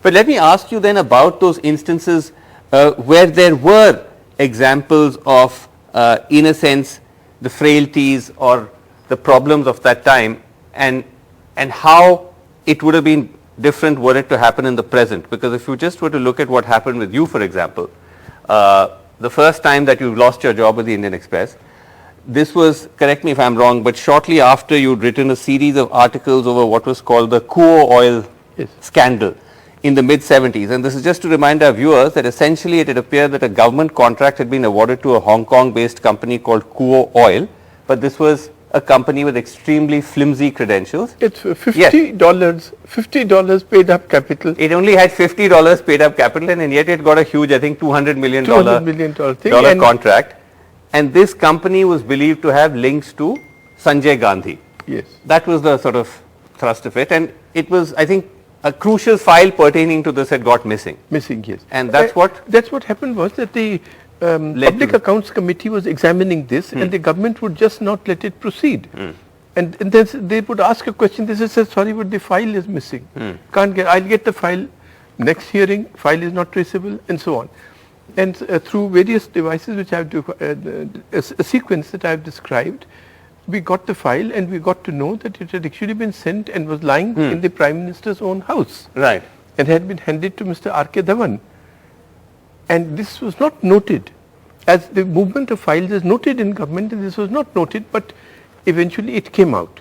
But let me ask you then about those instances where there were examples of, in a sense, the frailties or the problems of that time, and how it would have been different were it to happen in the present. Because if you just were to look at what happened with you, for example, the first time that you lost your job with the Indian Express, this was, correct me if I'm wrong, but shortly after you'd written a series of articles over what was called the Kuo oil scandal in the mid-70s. And this is just to remind our viewers that essentially it had appeared that a government contract had been awarded to a Hong Kong-based company called Kuo Oil, but this was a company with extremely flimsy credentials. It's $50 paid up capital. It only had $50 paid up capital, and yet it got a huge, I think, $200 million thing, contract. And this company was believed to have links to Sanjay Gandhi. Yes. That was the sort of thrust of it. And it was, I think, a crucial file pertaining to this had got missing. Missing, yes. And that's what? That's what happened was that the Public Accounts Committee was examining this and the government would just not let it proceed. And then they would ask a question, they said, sorry, but the file is missing. Can't get, I'll get the file next hearing, file is not traceable, and so on. And through various devices which I have a sequence that I have described, we got the file and we got to know that it had actually been sent and was lying in the Prime Minister's own house. Right. And had been handed to Mr. R.K. Dhawan. And this was not noted, as the movement of files is noted in government, and this was not noted, but eventually it came out.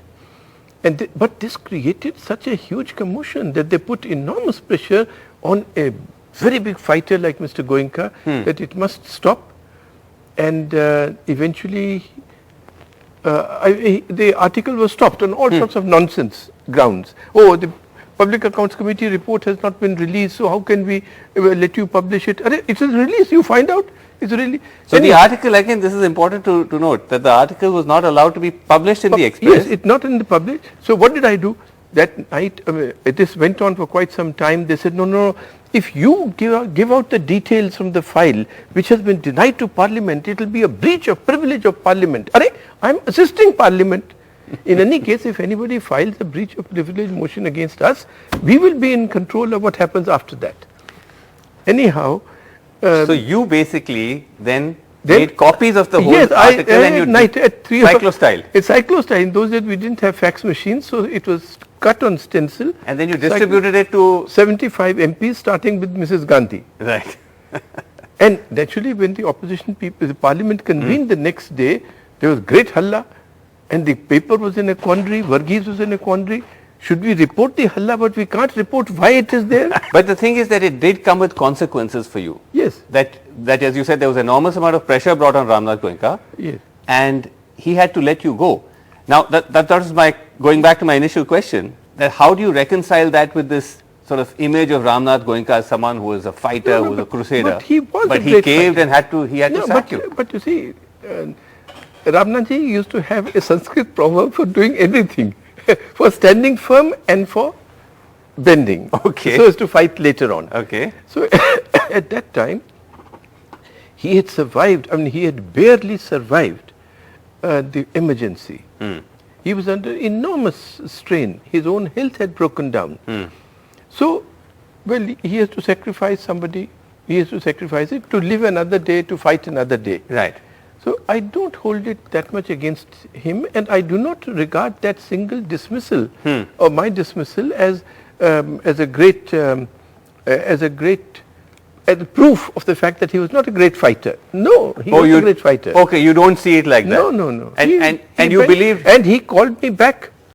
And but this created such a huge commotion that they put enormous pressure on a very big fighter like Mr. Goenka that it must stop. And eventually the article was stopped on all sorts of nonsense grounds. Oh, the Public Accounts Committee report has not been released, so how can we let you publish it? It is released, you find out. It's really. So the article, again, this is important to note, that the article was not allowed to be published in the Express. Yes, it's not in the public. So what did I do? That night, this went on for quite some time. They said, no, if you give out the details from the file which has been denied to Parliament, it will be a breach of privilege of Parliament. I'm assisting Parliament. In any case, if anybody files a breach of privilege motion against us, we will be in control of what happens after that. Anyhow. So you basically then made copies of the whole article and you at 3 cyclostyle. It's cyclostyle. In those days we didn't have fax machines, so it was cut on stencil. And then you distributed it to 75 MPs, starting with Mrs. Gandhi. Right. And naturally, when the opposition people, the Parliament convened the next day, there was great halla, and the paper was in a quandary. Varghese was in a quandary. Should we report the halla, but we can't report why it is there? But the thing is that it did come with consequences for you. Yes. That as you said, there was enormous amount of pressure brought on Ramnath Goenka. Yes. And he had to let you go. Now, that was going back to my initial question, that how do you reconcile that with this sort of image of Ramnath Goenka as someone who was a fighter, who was a crusader? But he was But he caved and he had to sack you. But you see, Ramnathji used to have a Sanskrit proverb for doing everything. For standing firm and for bending. Okay. So as to fight later on. Okay. So at that time, he had survived, he had barely survived the emergency. He was under enormous strain. His own health had broken down. So, well, he has to sacrifice somebody. He has to sacrifice it to live another day, to fight another day. Right. So I don't hold it that much against him, and I do not regard that single dismissal or my dismissal as a great proof of the fact that he was not a great fighter. No, he was a great fighter. Okay, you don't see it like that. No. And you believe. And he called me back